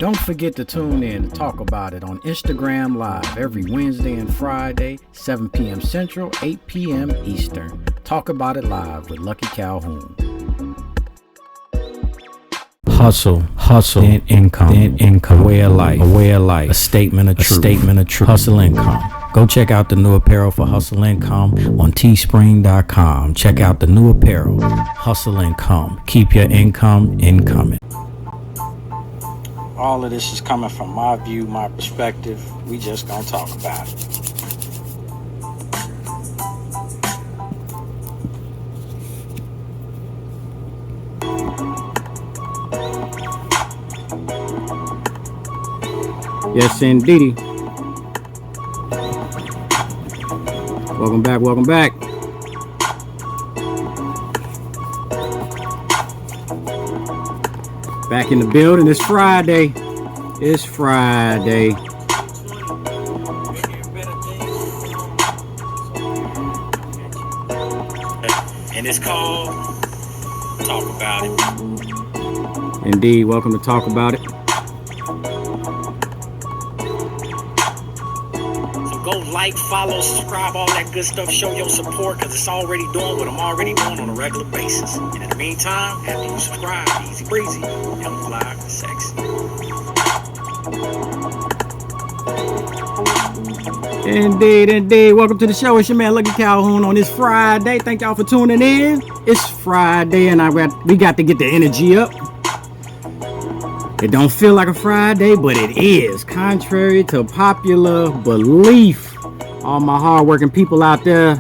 Don't forget to tune in to talk about it on Instagram Live every Wednesday and Friday, 7 p.m. Central, 8 p.m. Eastern. Talk about it live with Lucky Calhoun. Hustle, then income, a way of life, a statement of truth, hustle income. Go check out the new apparel for Hustle Income on Teespring.com. Check out the new apparel, Hustle Income. Keep your income incoming. All of this is coming from my view, my perspective. We just gonna talk about it. Yes, indeedy. Welcome back. Back in the building. It's Friday. And it's called Talk About It. Indeed, welcome to Talk About It. Like, follow, subscribe, all that good stuff. Show your support, because it's already doing what I'm already doing on a regular basis. And in the meantime, after you subscribe, easy breezy, young fly, sexy. Indeed. Welcome to the show. It's your man Lucky Calhoun on this Friday. Thank y'all for tuning in. It's Friday, and we got to get the energy up. It don't feel like a Friday, but it is. Contrary to popular belief. All my hard-working people out there,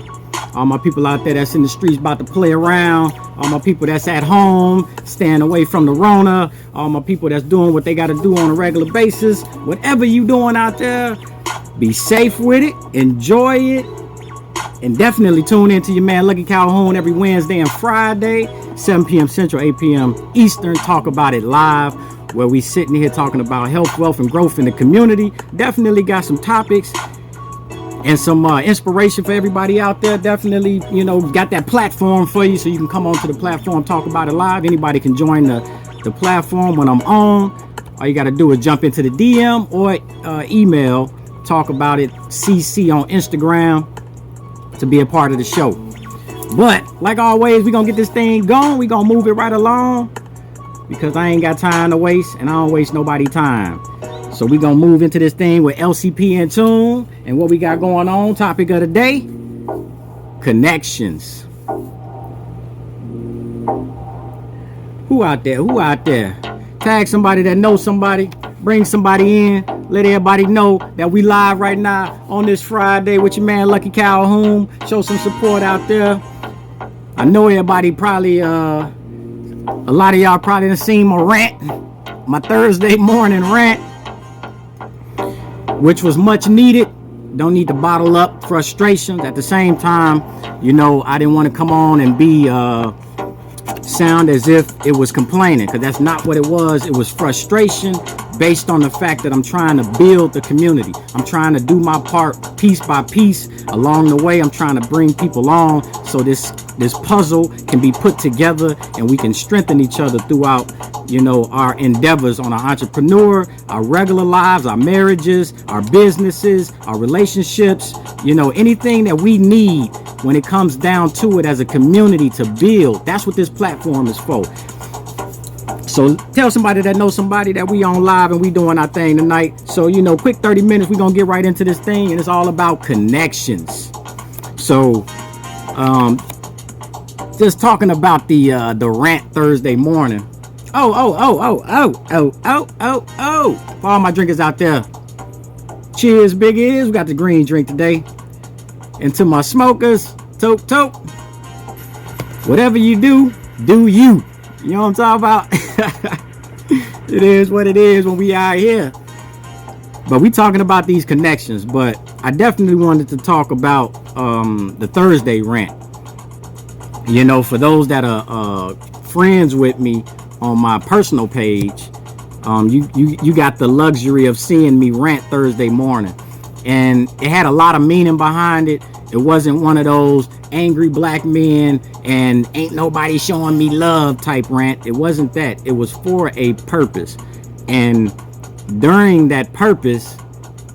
all my people out there that's in the streets about to play around, all my people that's at home, staying away from the Rona, all my people that's doing what they got to do on a regular basis. Whatever you doing out there, be safe with it, enjoy it, and definitely tune in to your man Lucky Calhoun every Wednesday and Friday, 7 p.m. Central, 8 p.m. Eastern. Talk About It live, where we sitting here talking about health, wealth, and growth in the community. Definitely got some topics and some inspiration for everybody out there. Definitely, got that platform for you, so you can come onto the platform, Talk About It live. Anybody can join the platform when I'm on. All you got to do is jump into the DM or email Talk About It CC on Instagram to be a part of the show. But like always, we're gonna get this thing going. We're gonna move it right along, because I ain't got time to waste, and I don't waste nobody time. So we're going to move into this thing with LCP in tune. And what we got going on, topic of the day, connections. Who out there? Tag somebody that knows somebody. Bring somebody in. Let everybody know that we live right now on this Friday with your man Lucky Calhoun. Show some support out there. I know everybody probably... a lot of y'all probably done seen my rant, my Thursday morning rant, which was much needed. Don't need to bottle up frustrations. At the same time, I didn't want to come on and be sound as if it was complaining, because that's not what it was. It was frustration based on the fact that I'm trying to build the community. I'm trying to do my part piece by piece. Along the way, I'm trying to bring people on so this puzzle can be put together and we can strengthen each other throughout, our endeavors on our entrepreneur, our regular lives, our marriages, our businesses, our relationships, anything that we need when it comes down to it as a community to build. That's what this platform is for. So tell somebody that knows somebody that we on live and we doing our thing tonight. So, quick 30 minutes, we're going to get right into this thing, and it's all about connections. So, just talking about the rant Thursday morning. Oh. For all my drinkers out there, cheers, Big Ears. We got the green drink today. And to my smokers, toke. Whatever you do, do you. You know what I'm talking about? It is what it is when we out here. But we talking about these connections. But I definitely wanted to talk about the Thursday rant. For those that are friends with me on my personal page, you got the luxury of seeing me rant Thursday morning. And it had a lot of meaning behind it. It wasn't one of those angry black men and ain't nobody showing me love type rant. It wasn't that. It was for a purpose. And during that purpose,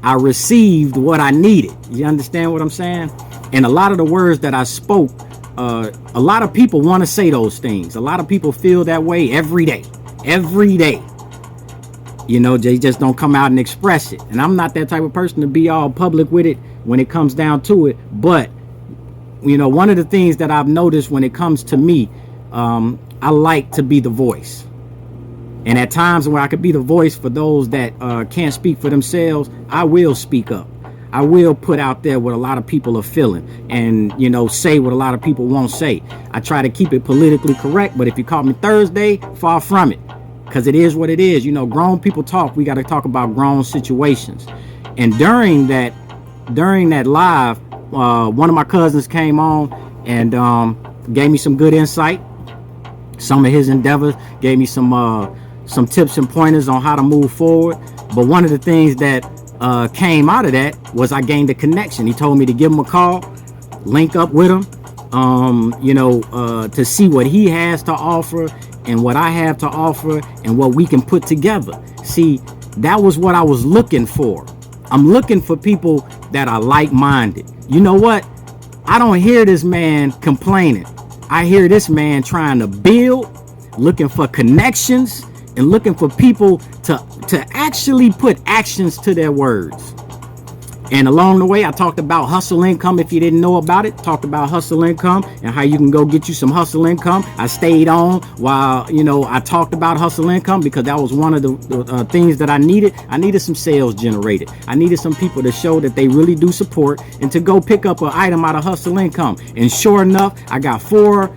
I received what I needed. You understand what I'm saying? And a lot of the words that I spoke, a lot of people want to say those things. A lot of people feel that way every day. You know, they just don't come out and express it. And I'm not that type of person to be all public with it when it comes down to it. But, you know, one of the things that I've noticed when it comes to me, I like to be the voice. And at times where I could be the voice for those that can't speak for themselves, I will speak up. I will put out there what a lot of people are feeling and, you know, say what a lot of people won't say. I try to keep it politically correct, but if you caught me Thursday, far from it. Because it is what it is. You know, grown people talk. We got to talk about grown situations. And during that live, one of my cousins came on and gave me some good insight. Some of his endeavors gave me some tips and pointers on how to move forward. But one of the things that came out of that was I gained a connection. He told me to give him a call, link up with him, to see what he has to offer and what I have to offer and what we can put together. See, that was what I was looking for. I'm looking for people that are like-minded. You know what? I don't hear this man complaining. I hear this man trying to build, looking for connections, and looking for people to actually put actions to their words. And along the way, I talked about hustle income. If you didn't know about it, talked about hustle income and how you can go get you some hustle income. I stayed on while, you know, I talked about hustle income because that was one of the things that I needed. I needed some sales generated. I needed some people to show that they really do support and to go pick up an item out of hustle income. And sure enough, I got four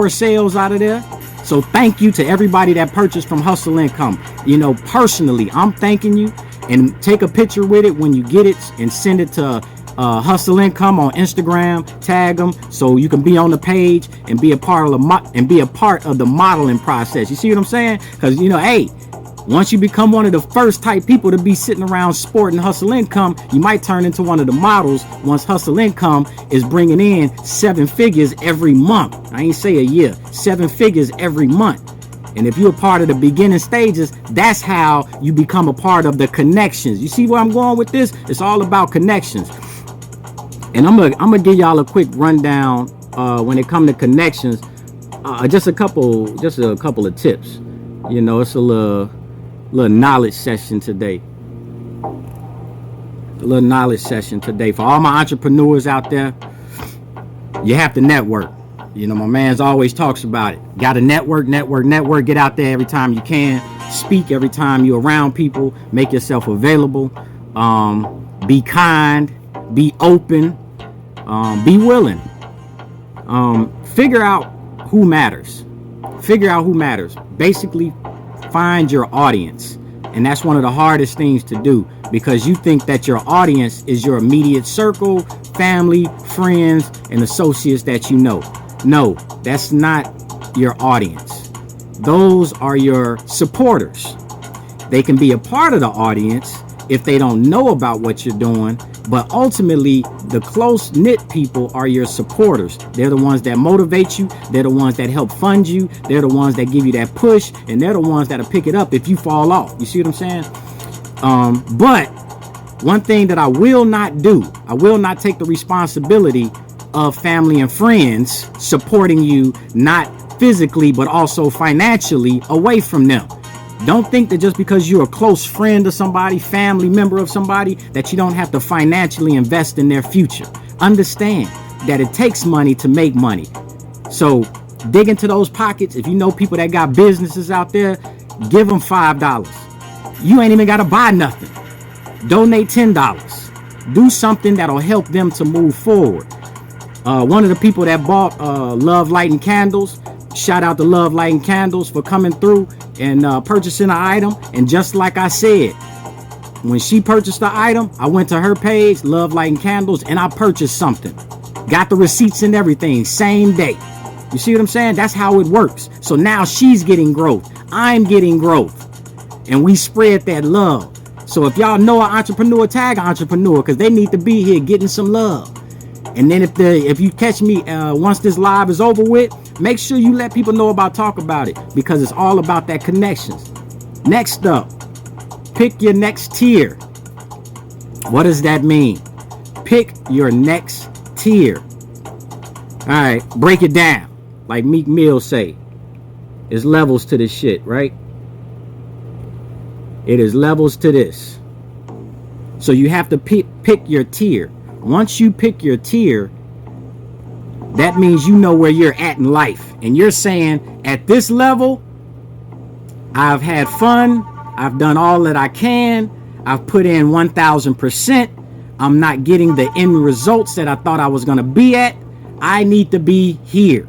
sales out of there. So thank you to everybody that purchased from Hustle Income. You know, personally, I'm thanking you. And take a picture with it when you get it and send it to Hustle Income on Instagram. Tag them so you can be on the page and be a part of the modeling process. You see what I'm saying? Because, you know, hey, once you become one of the first type people to be sitting around sporting Hustle Income, you might turn into one of the models once Hustle Income is bringing in 7 figures every month. I ain't say a year, 7 figures every month. And if you're a part of the beginning stages, that's how you become a part of the connections. You see where I'm going with this? It's all about connections. And I'm gonna give y'all a quick rundown when it comes to connections. Just a couple of tips. You know, it's a little knowledge session today. A little knowledge session today for all my entrepreneurs out there. You have to network. You know, my man's always talks about it. Got to network. Get out there every time you can. Speak every time you're around people. Make yourself available. Be kind. Be open. Be willing. Figure out who matters. Basically, find your audience. And that's one of the hardest things to do because you think that your audience is your immediate circle, family, friends, and associates that you know. No, that's not your audience. Those are your supporters. They can be a part of the audience if they don't know about what you're doing, but ultimately the close-knit people are your supporters. They're the ones that motivate you. They're the ones that help fund you. They're the ones that give you that push, and they're the ones that'll pick it up if you fall off. You see what I'm saying? But one thing that I will not do, I will not take the responsibility of family and friends supporting you, not physically, but also financially away from them. Don't think that just because you're a close friend of somebody, family member of somebody, that you don't have to financially invest in their future. Understand that it takes money to make money. So dig into those pockets. If you know people that got businesses out there, give them $5. You ain't even got to buy nothing. Donate $10. Do something that'll help them to move forward. One of the people that bought Love Lighting Candles, shout out to Love Lighting Candles for coming through and purchasing an item. And just like I said, when she purchased the item, I went to her page, Love Lighting Candles, and I purchased something. Got the receipts and everything, same day. You see what I'm saying? That's how it works. So now she's getting growth. I'm getting growth. And we spread that love. So if y'all know an entrepreneur, tag an entrepreneur because they need to be here getting some love. And then if you catch me once this live is over with, make sure you let people know talk about it because it's all about that connections. Next up, pick your next tier. What does that mean? Pick your next tier. All right, break it down. Like Meek Mill say, there's levels to this shit, right? It is levels to this. So you have to pick your tier. Once you pick your tier, that means you know where you're at in life. And you're saying, at this level, I've had fun. I've done all that I can. I've put in 1,000%. I'm not getting the end results that I thought I was going to be at. I need to be here.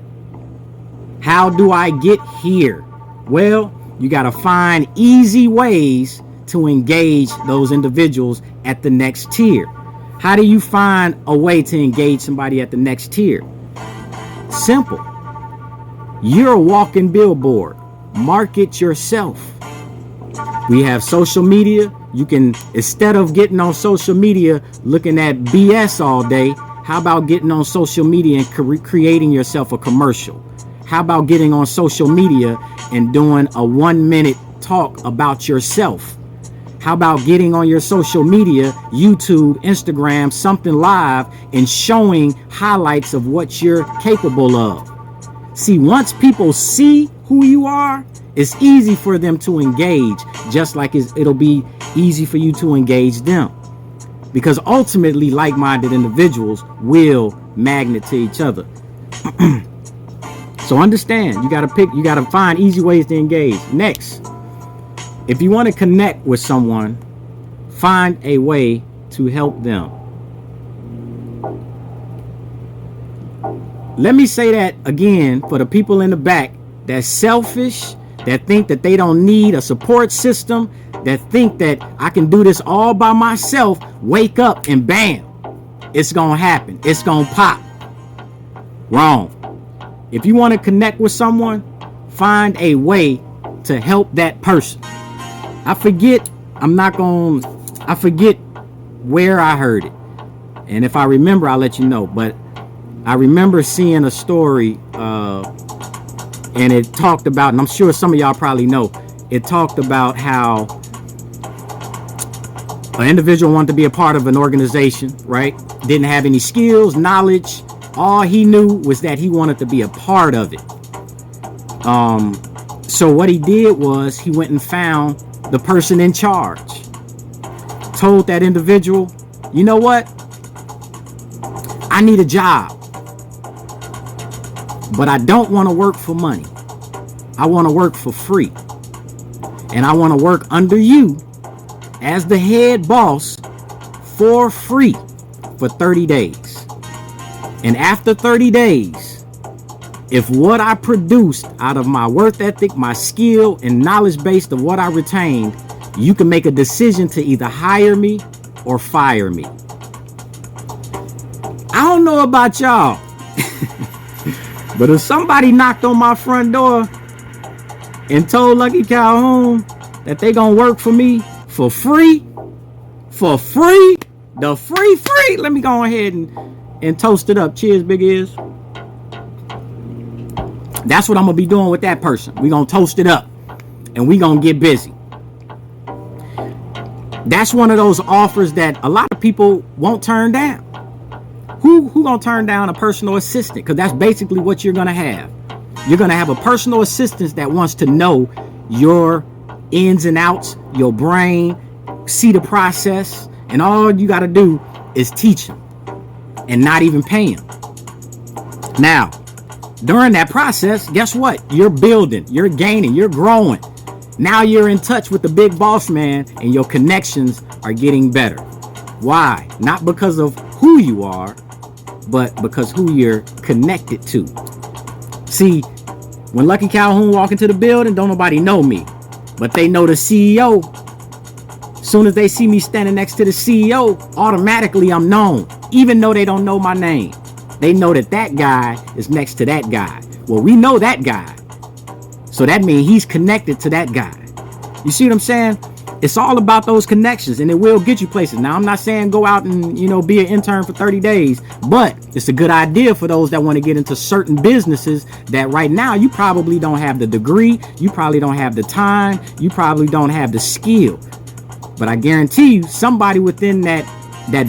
How do I get here? Well, you got to find easy ways to engage those individuals at the next tier. How do you find a way to engage somebody at the next tier? Simple. You're a walking billboard. Market yourself. We have social media. You can, instead of getting on social media looking at BS all day, how about getting on social media and creating yourself a commercial? How about getting on social media and doing a 1-minute talk about yourself? How about getting on your social media, YouTube, Instagram, something live, and showing highlights of what you're capable of? See, once people see who you are, it's easy for them to engage, just like it'll be easy for you to engage them. Because ultimately, like-minded individuals will magnet to each other. So understand, you gotta find easy ways to engage. Next, if you want to connect with someone, find a way to help them. Let me say that again for the people in the back that's selfish, that think that they don't need a support system, that think that I can do this all by myself. Wake up and bam, it's gonna happen. It's gonna pop. Wrong. If you want to connect with someone, find a way to help that person. I forget where I heard it. And if I remember, I'll let you know. But I remember seeing a story and it talked about, and I'm sure some of y'all probably know, it talked about how an individual wanted to be a part of an organization, right? Didn't have any skills, knowledge. All he knew was that he wanted to be a part of it. So what he did was he went and found the person in charge, told that individual, you know what? I need a job, but I don't want to work for money. I want to work for free. And I want to work under you as the head boss for free for 30 days. And after 30 days, if what I produced out of my work ethic, my skill and knowledge base of what I retained, you can make a decision to either hire me or fire me. I don't know about y'all, but if somebody knocked on my front door and told Lucky Calhoun that they gonna work for me for free, the free, let me go ahead and toast it up. Cheers, Big Ears. That's what I'm gonna be doing with that person. We gonna toast it up and we gonna get busy. That's one of those offers that a lot of people won't turn down. Who gonna turn down a personal assistant? Because that's basically what you're gonna have. You're gonna have a personal assistant that wants to know your ins and outs, your brain, see the process, and all you gotta do is teach them and not even pay them. Now, during that process, guess what? You're building, you're gaining, you're growing. Now you're in touch with the big boss man and your connections are getting better. Why? Not because of who you are, but because who you're connected to. See, when Lucky Calhoun walk into the building, don't nobody know me, but they know the CEO. Soon as they see me standing next to the CEO, automatically I'm known, even though they don't know my name. They know that that guy is next to that guy. Well, we know that guy, so that means he's connected to that guy. You see what I'm saying? It's all about those connections, and it will get you places. Now, I'm not saying go out and, be an intern for 30 days, but it's a good idea for those that want to get into certain businesses that right now you probably don't have the degree, you probably don't have the time, you probably don't have the skill. But I guarantee you, somebody within that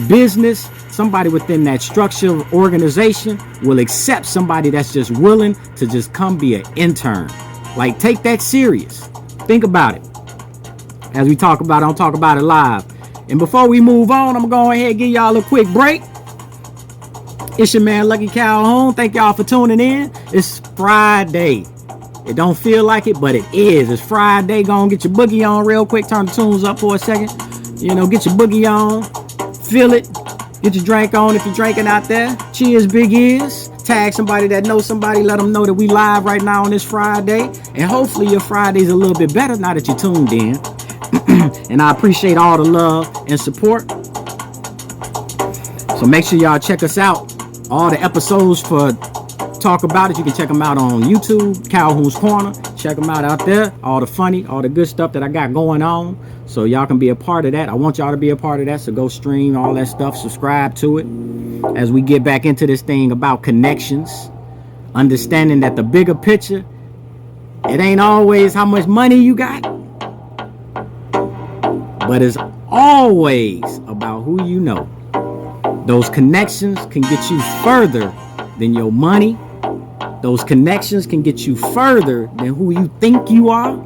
business, somebody within that structure of organization will accept somebody that's just willing to just come be an intern. Like, take that serious. Think about it. As we talk about it, I'll talk about it live. And before we move on, I'm going to go ahead and give y'all a quick break. It's your man, Lucky Calhoun. Thank y'all for tuning in. It's Friday. It don't feel like it, but it is. It's Friday. Go on, get your boogie on real quick. Turn the tunes up for a second. You know, get your boogie on. Feel it. Get your drink on if you're drinking out there. Cheers, big ears. Tag somebody that knows somebody. Let them know that we live right now on this Friday. And hopefully your Friday's a little bit better now that you're tuned in. And I appreciate all the love and support. So make sure y'all check us out. All the episodes for Talk About It, you can check them out on YouTube, Calhoun's Corner. Check them out there. All the funny, all the good stuff that I got going on. So y'all can be a part of that. I want y'all to be a part of that. So go stream all that stuff. Subscribe to it. As we get back into this thing about connections. Understanding that the bigger picture, it ain't always how much money you got. But it's always about who you know. Those connections can get you further than your money. Those connections can get you further than who you think you are.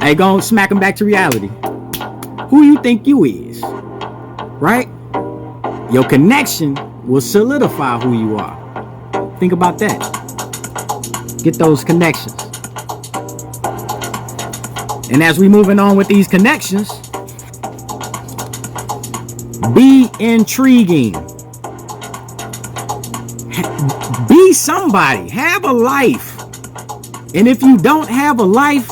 Hey, go smack them back to reality. Who you think you is, right? Your connection will solidify who you are. Think about that. Get those connections. And as we moving on with these connections, be intriguing. Be somebody. Have a life. And if you don't have a life,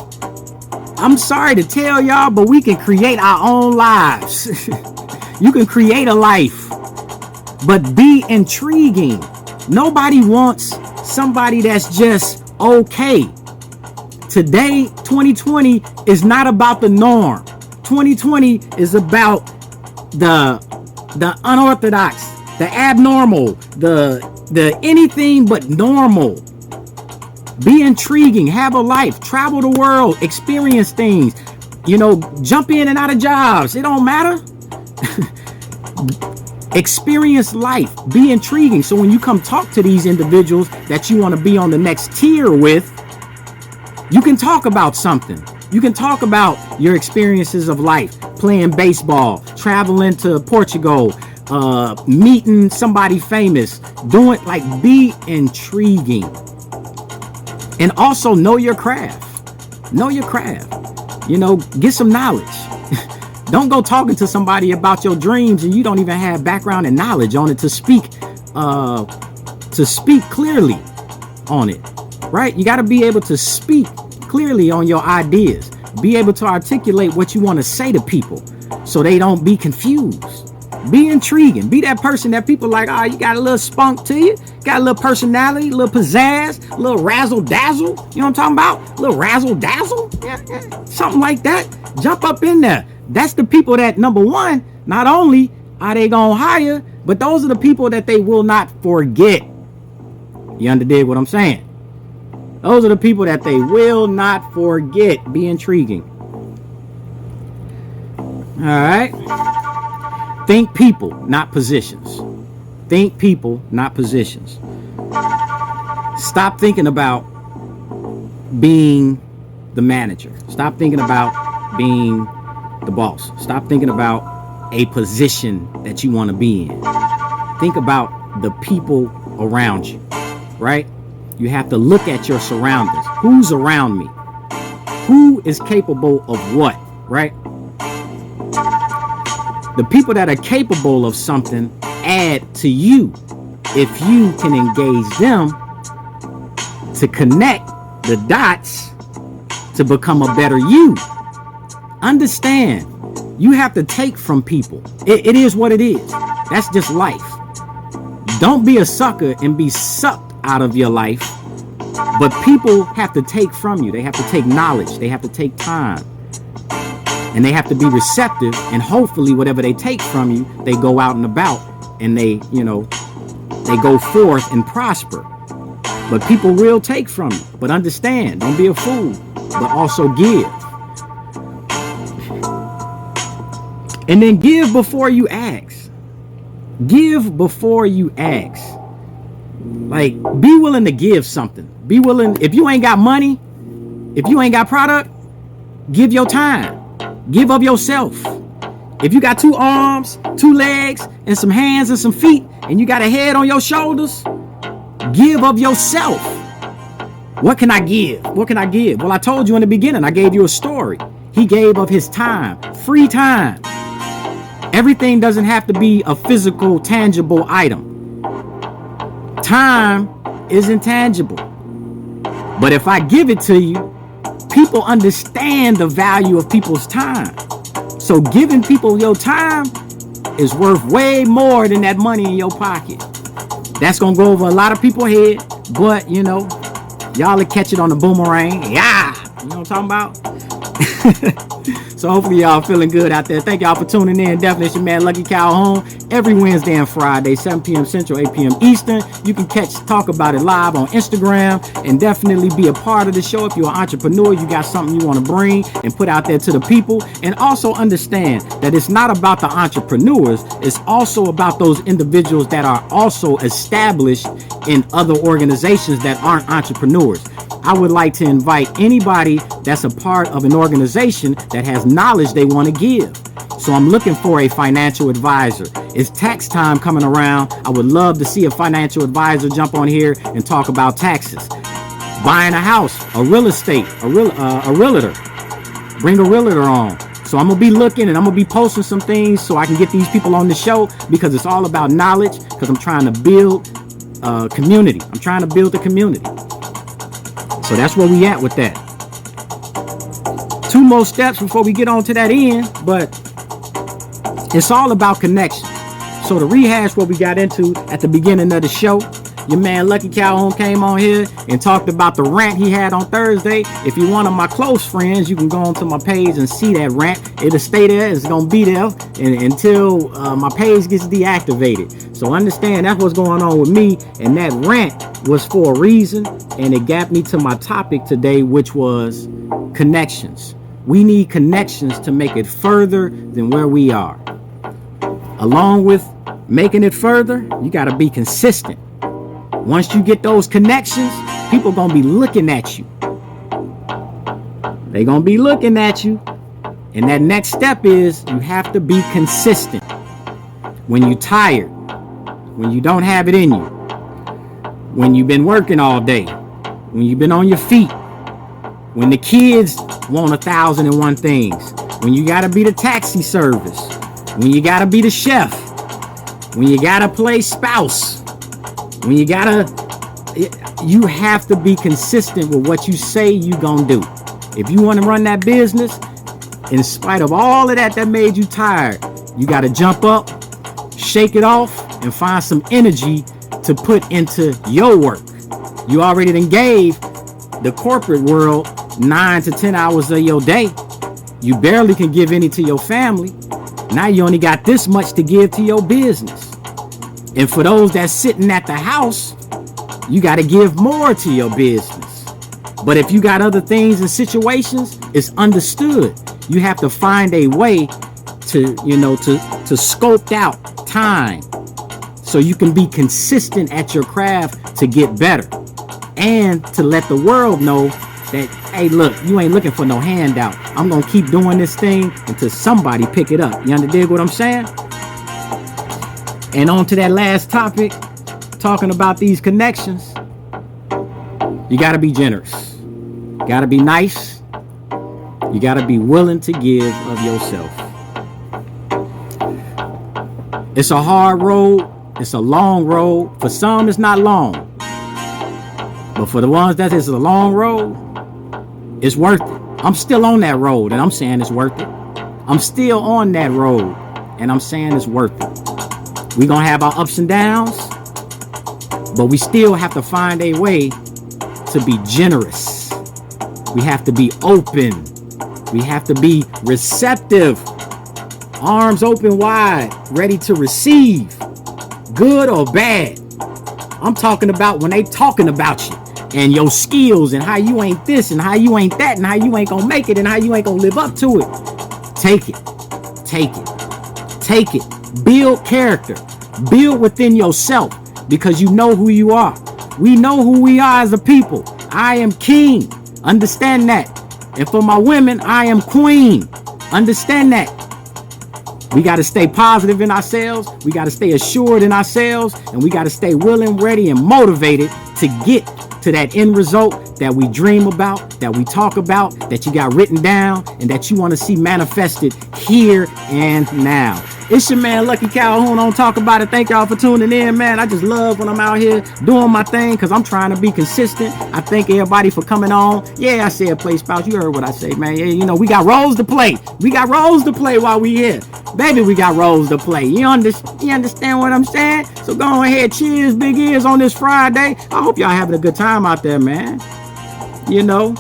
I'm sorry to tell y'all, but we can create our own lives. You can create a life, but be intriguing. Nobody wants somebody that's just okay. Today, 2020 is not about the norm. 2020 is about the unorthodox, the abnormal, the anything but normal. Be intriguing, have a life, travel the world, experience things, you know, jump in and out of jobs. It don't matter. Experience life, be intriguing. So when you come talk to these individuals that you want to be on the next tier with, you can talk about something. You can talk about your experiences of life, playing baseball, traveling to Portugal, meeting somebody famous, doing, like, be intriguing. And also know your craft. Know your craft. You know, get some knowledge. Don't go talking to somebody about your dreams and you don't even have background and knowledge on it to speak clearly on it. Right? You got to be able to speak clearly on your ideas. Be able to articulate what you want to say to people so they don't be confused. Be intriguing. Be that person that people like, oh, you got a little spunk to you. Got a little personality, a little pizzazz, a little razzle dazzle. You know what I'm talking about? A little razzle dazzle. Yeah. Something like that. Jump up in there. That's the people that, number one, not only are they going to hire, but those are the people that they will not forget. You understand what I'm saying? Those are the people that they will not forget. Be intriguing. All right. Think people, not positions. Think people, not positions. Stop thinking about being the manager. Stop thinking about being the boss. Stop thinking about a position that you want to be in. Think about the people around you, right? You have to look at your surroundings. Who's around me? Who is capable of what, right? The people that are capable of something add to you if you can engage them to connect the dots to become a better you. Understand, you have to take from people. It is what it is. That's just life. Don't be a sucker and be sucked out of your life. But people have to take from you. They have to take knowledge. They have to take time. And they have to be receptive, and hopefully whatever they take from you, they go out and about and they go forth and prosper. But people will take from you. But understand, don't be a fool, but also give. And then give before you ask. Give before you ask. Like, be willing to give something. Be willing. If you ain't got money, if you ain't got product, give your time. Give of yourself. If you got 2 arms, 2 legs, and some hands and some feet, and you got a head on your shoulders, give of yourself. What can I give? What can I give? Well, I told you in the beginning, I gave you a story. He gave of his time, free time. Everything doesn't have to be a physical, tangible item. Time is intangible. But if I give it to you, people understand the value of people's time. So giving people your time is worth way more than that money in your pocket. That's going to go over a lot of people's head, but you know, y'all will catch it on the boomerang. Yeah, you know what I'm talking about? So hopefully y'all feeling good out there. Thank y'all for tuning in. Definitely, it's your man Lucky Calhoun. Every Wednesday and Friday, 7 p.m. Central, 8 p.m. Eastern. You can Talk About It live on Instagram, and definitely be a part of the show. If you're an entrepreneur, you got something you want to bring and put out there to the people. And also understand that it's not about the entrepreneurs. It's also about those individuals that are also established in other organizations that aren't entrepreneurs. I would like to invite anybody that's a part of an organization that has knowledge they want to give. So I'm looking for a financial advisor. It's tax time coming around. I would love to see a financial advisor jump on here and talk about taxes. Buying a house, a real estate, a realtor. Bring a realtor on. So I'm going to be looking, and I'm going to be posting some things so I can get these people on the show, because it's all about knowledge, because I'm trying to build a community. I'm trying to build a community. So that's where we at with that. 2 more steps before we get on to that end, but it's all about connection. So to rehash what we got into at the beginning of the show, your man Lucky Calhoun came on here and talked about the rant he had on Thursday. If you're one of my close friends, you can go onto my page and see that rant. It'll stay there. It's going to be there until my page gets deactivated. So understand that's what's going on with me. And that rant was for a reason. And it got me to my topic today, which was connections. We need connections to make it further than where we are. Along with making it further, you got to be consistent. Once you get those connections, people going to be looking at you. They're going to be looking at you. And that next step is you have to be consistent. When you're tired, when you don't have it in you, when you've been working all day, when you've been on your feet, when the kids want 1,001 things, when you got to be the taxi service, when you got to be the chef, when you got to play spouse, when you have to be consistent with what you say you gonna do. If you want to run that business, in spite of all of that made you tired, you got to jump up, shake it off, and find some energy to put into your work. You already done gave the corporate world 9 to 10 hours of your day. You barely can give any to your family. Now you only got this much to give to your business. And for those that's sitting at the house, you got to give more to your business. But if you got other things and situations, it's understood. You have to find a way to scope out time so you can be consistent at your craft to get better, and to let the world know that, hey, look, you ain't looking for no handout. I'm going to keep doing this thing until somebody pick it up. You understand what I'm saying? And on to that last topic, talking about these connections, you got to be generous. You got to be nice. You got to be willing to give of yourself. It's a hard road. It's a long road. For some, it's not long. But for the ones that is a long road, it's worth it. I'm still on that road, and I'm saying it's worth it. I'm still on that road, and I'm saying it's worth it. We're going to have our ups and downs, but we still have to find a way to be generous. We have to be open. We have to be receptive. Arms open wide, ready to receive, good or bad. I'm talking about when they talking about you and your skills and how you ain't this and how you ain't that and how you ain't gonna make it and how you ain't gonna live up to it. Take it. Take it. Take it. Build character. Build within yourself, because you know who you are. We know who we are as a people. I am king. Understand that. And for my women, I am queen. Understand that. We got to stay positive in ourselves. We got to stay assured in ourselves. And we got to stay willing, ready, and motivated to get to that end result that we dream about, that we talk about, that you got written down, and that you want to see manifested here and now. It's your man, Lucky Calhoun, on Talk About It. Thank y'all for tuning in, man. I just love when I'm out here doing my thing, because I'm trying to be consistent. I thank everybody for coming on. Yeah, I said play spouse. You heard what I say, man. Yeah, you know, we got roles to play. We got roles to play while we here. Baby, we got roles to play. You understand what I'm saying? So go ahead, cheers, big ears on this Friday. I hope y'all having a good time out there, man. You know,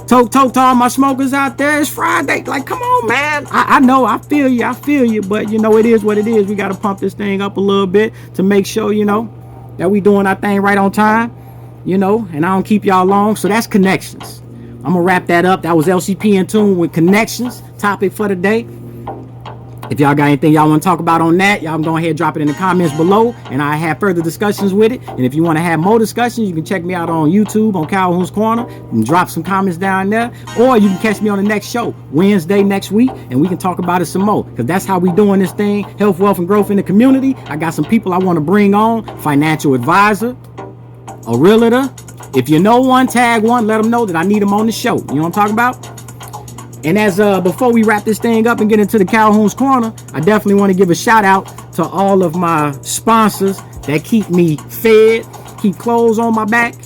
talk to all my smokers out there. It's Friday. Like, come on, man. I know, I feel you. But, you know, it is what it is. We got to pump this thing up a little bit to make sure, you know, that we doing our thing right on time, you know, and I don't keep y'all long. So that's connections. I'm going to wrap that up. That was LCP in tune with connections. Topic for the day. If y'all got anything y'all want to talk about on that, y'all can go ahead and drop it in the comments below, and I have further discussions with it. And if you want to have more discussions, you can check me out on YouTube on Calhoun's Corner and drop some comments down there, or you can catch me on the next show Wednesday next week, and we can talk about it some more, because that's how we doing this thing. Health, wealth, and growth in the community. I got some people I want to bring on: financial advisor, a realtor. If you know one, tag one, let them know that I need them on the show. You know what I'm talking about? And as before we wrap this thing up and get into the Calhoun's Corner, I definitely want to give a shout out to all of my sponsors that keep me fed, keep clothes on my back,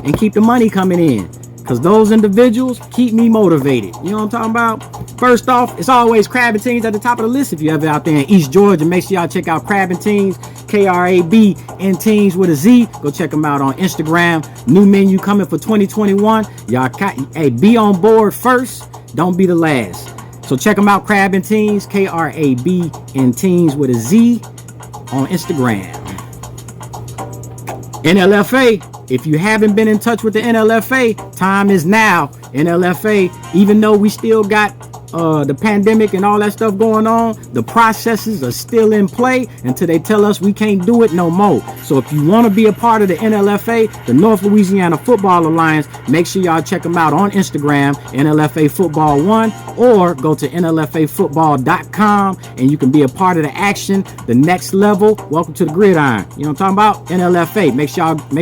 and keep the money coming in. Because those individuals keep me motivated. You know what I'm talking about? First off, it's always Crab and Teens at the top of the list. If you're ever out there in East Georgia, make sure y'all check out Crab and Teens, Krab and Teens with a Z. Go check them out on Instagram. New menu coming for 2021. Y'all, hey, be on board first. Don't be the last. So check them out, Crab and Teens, Krab and Teens with a Z on Instagram. NLFA, if you haven't been in touch with the NLFA, time is now. NLFA, even though we still got the pandemic and all that stuff going on, the processes are still in play until they tell us we can't do it no more. So if you want to be a part of the NLFA, the North Louisiana Football Alliance, make sure y'all check them out on Instagram, NLFA Football 1, or go to NLFAfootball.com and you can be a part of the action, the next level. Welcome to the gridiron. You know what I'm talking about? NLFA. Make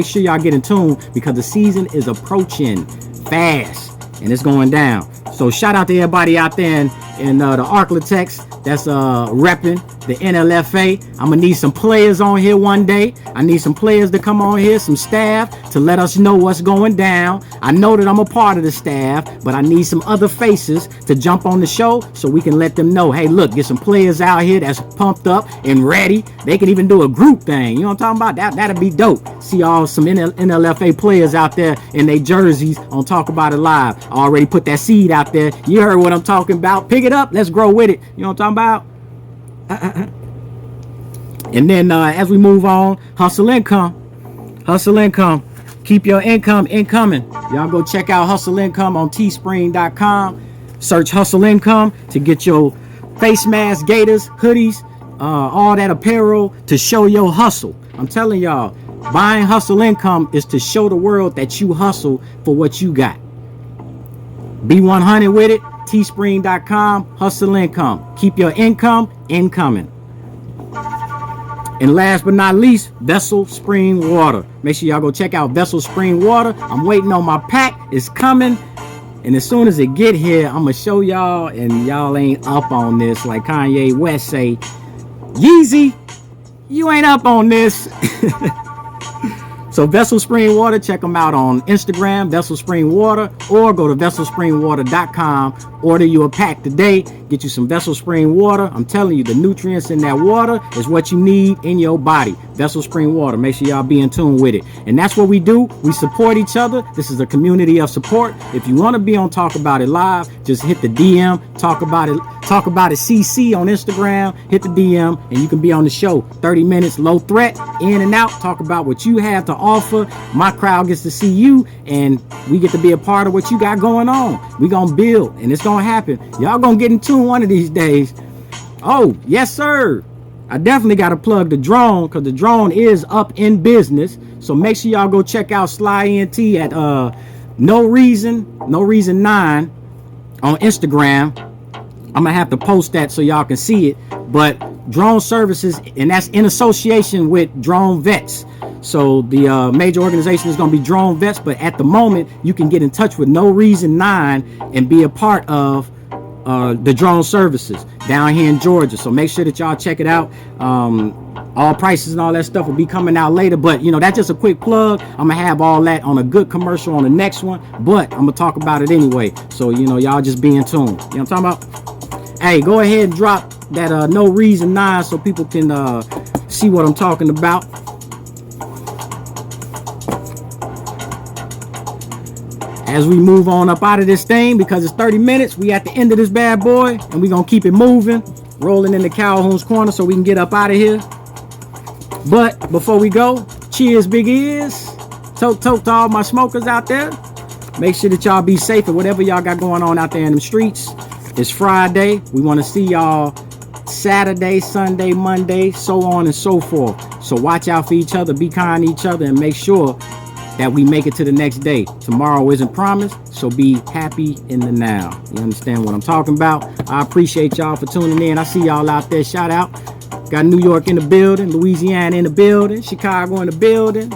sure y'all get in tune, because the season is approaching fast and it's going down. So shout out to everybody out there in the ARK-LA-TEX that's repping the NLFA. I'm gonna need some players on here one day. I need some players to come on here, some staff, to let us know what's going down. I know that I'm a part of the staff, but I need some other faces to jump on the show so we can let them know, hey, look, get some players out here that's pumped up and ready. They can even do a group thing. You know what I'm talking about? That'd be dope. See all some NLFA players out there in their jerseys on Talk About It Live. I already put that seed out there. You heard what I'm talking about. Pick it up. Let's grow with it. You know what I'm talking about? And then as we move on, hustle income. Keep your income incoming. Y'all go check out Hustle Income on Teespring.com. Search Hustle Income to get your face masks, gaiters, hoodies, all that apparel to show your hustle. I'm telling y'all, buying Hustle Income is to show the world that you hustle for what you got. Be 100 with it. Teespring.com, Hustle Income. Keep your income incoming. And last but not least, Vessel Spring Water. Make sure y'all go check out Vessel Spring Water. I'm waiting on my pack. It's coming. And as soon as it get here, I'm going to show y'all, and y'all ain't up on this. Like Kanye West say, Yeezy, you ain't up on this. So Vessel Spring Water, check them out on Instagram, Vessel Spring Water, or go to vesselspringwater.com. Order you a pack today. Get you some Vessel Spring Water. I'm telling you, the nutrients in that water is what you need in your body. Vessel Spring Water. Make sure y'all be in tune with it. And that's what we do. We support each other. This is a community of support. If you want to be on Talk About It Live, just hit the DM, Talk About It CC on Instagram, hit the DM, and you can be on the show. 30 minutes, low threat, in and out, talk about what you have to offer. My crowd gets to see you, and we get to be a part of what you got going on. We gonna build, and it's gonna happen. Y'all gonna get in tune one of these days. Oh, yes, sir. I definitely got to plug the drone because the drone is up in business. So make sure y'all go check out Sly ENT at No Reason 9 on Instagram. I'm going to have to post that so y'all can see it. But drone services, and that's in association with Drone Vets. So the major organization is going to be Drone Vets. But at the moment, you can get in touch with No Reason 9 and be a part of the drone services down here in Georgia. So make sure that y'all check it out. All prices and all that stuff will be coming out later, but you know, that's just a quick plug. I'm gonna have all that on a good commercial on the next one, but I'm gonna talk about it anyway. So you know, y'all just be in tune. You know what I'm talking about? Hey, go ahead and drop that No Reason 9 so people can see what I'm talking about. As we move on up out of this thing, because it's 30 minutes, we at the end of this bad boy, and we gonna keep it moving, rolling into Calhoun's Corner so we can get up out of here. But before we go, cheers, big ears. Toke to all my smokers out there. Make sure that y'all be safe and whatever y'all got going on out there in the streets. It's Friday. We want to see y'all Saturday, Sunday, Monday, so on and so forth. So watch out for each other, be kind to each other, and make sure that we make it to the next day. Tomorrow isn't promised, so be happy in the now. You understand what I'm talking about? I appreciate y'all for tuning in. I see y'all out there. Shout out. Got New York in the building, Louisiana in the building, Chicago in the building.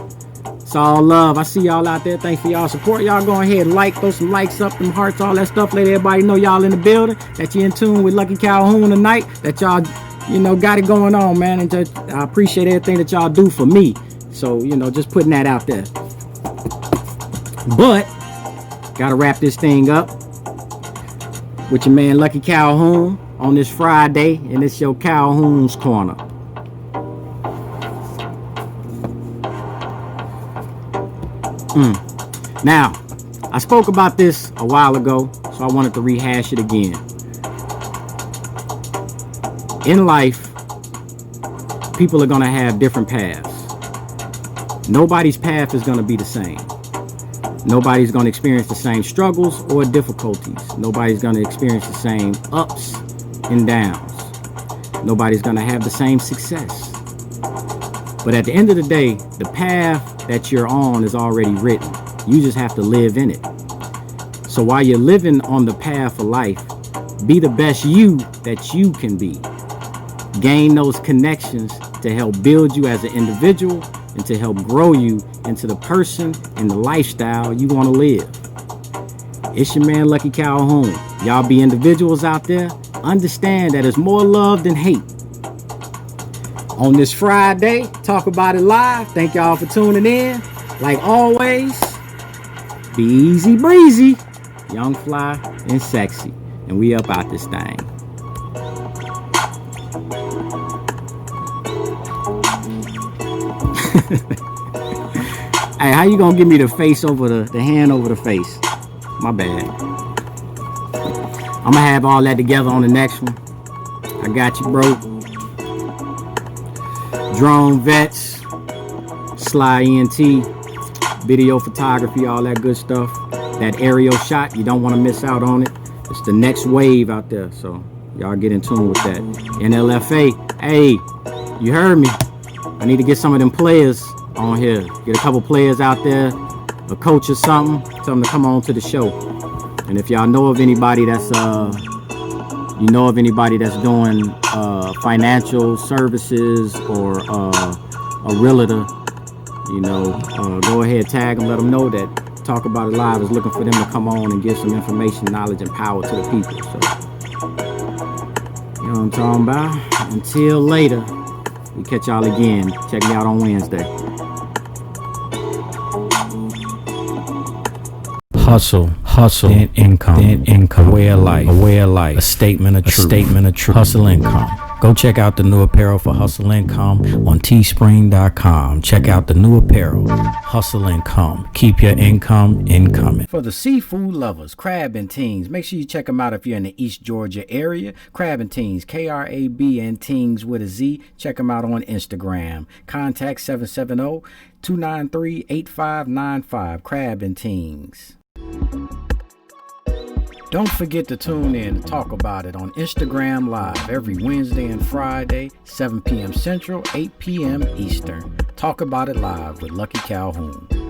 It's all love. I see y'all out there. Thanks for y'all support. Y'all go ahead and throw some likes up, them hearts, all that stuff. Let everybody know y'all in the building, that you're in tune with Lucky Calhoun tonight, that y'all, you know, got it going on, man. And I appreciate everything that y'all do for me. So, you know, just putting that out there. But, gotta wrap this thing up with your man Lucky Calhoun on this Friday, and it's your Calhoun's Corner. Now, I spoke about this a while ago, so I wanted to rehash it again. In life, people are going to have different paths. Nobody's path is going to be the same. Nobody's going to experience the same struggles or difficulties. Nobody's going to experience the same ups and downs. Nobody's going to have the same success. But at the end of the day, the path that you're on is already written. You just have to live in it. So while you're living on the path of life, be the best you that you can be. Gain those connections to help build you as an individual and to help grow you into the person and the lifestyle you want to live. It's your man Lucky Calhoun. Y'all be individuals out there. Understand that it's more love than hate. On this Friday, Talk About It Live. Thank y'all for tuning in. Like always, be easy breezy, young, fly, and sexy. And we up out this thing. Hey, how you gonna give me the face over the hand over the face? My bad. I'm gonna have all that together on the next one. I got you, bro. Drone Vets, Sly ENT, video photography, all that good stuff. That aerial shot, you don't want to miss out on it. It's the next wave out there, so y'all get in tune with that. NLFA, hey, you heard me. I need to get some of them players on here. Get a couple players out there, a coach or something. Tell them to come on to the show. And if y'all know of anybody that's doing financial services or a realtor, you know, go ahead, tag them, let them know that Talk About It Live is looking for them to come on and give some information, knowledge, and power to the people. So, you know what I'm talking about? Until later, we catch y'all again. Check me out on Wednesday. Hustle, then income, a way of life, a statement of truth, hustle income. Go check out the new apparel for Hustle Income on Teespring.com. Check out the new apparel, Hustle Income. Keep your income incoming. For the seafood lovers, Crab and Tings. Make sure you check them out if you're in the East Georgia area. Crab and Tings, Krab and Tings with a Z. Check them out on Instagram. Contact 770-293-8595. Crab and Tings. Don't forget to tune in and talk about it on Instagram Live every Wednesday and Friday, 7 p.m. Central, 8 p.m. Eastern. Talk about it live with Lucky Calhoun.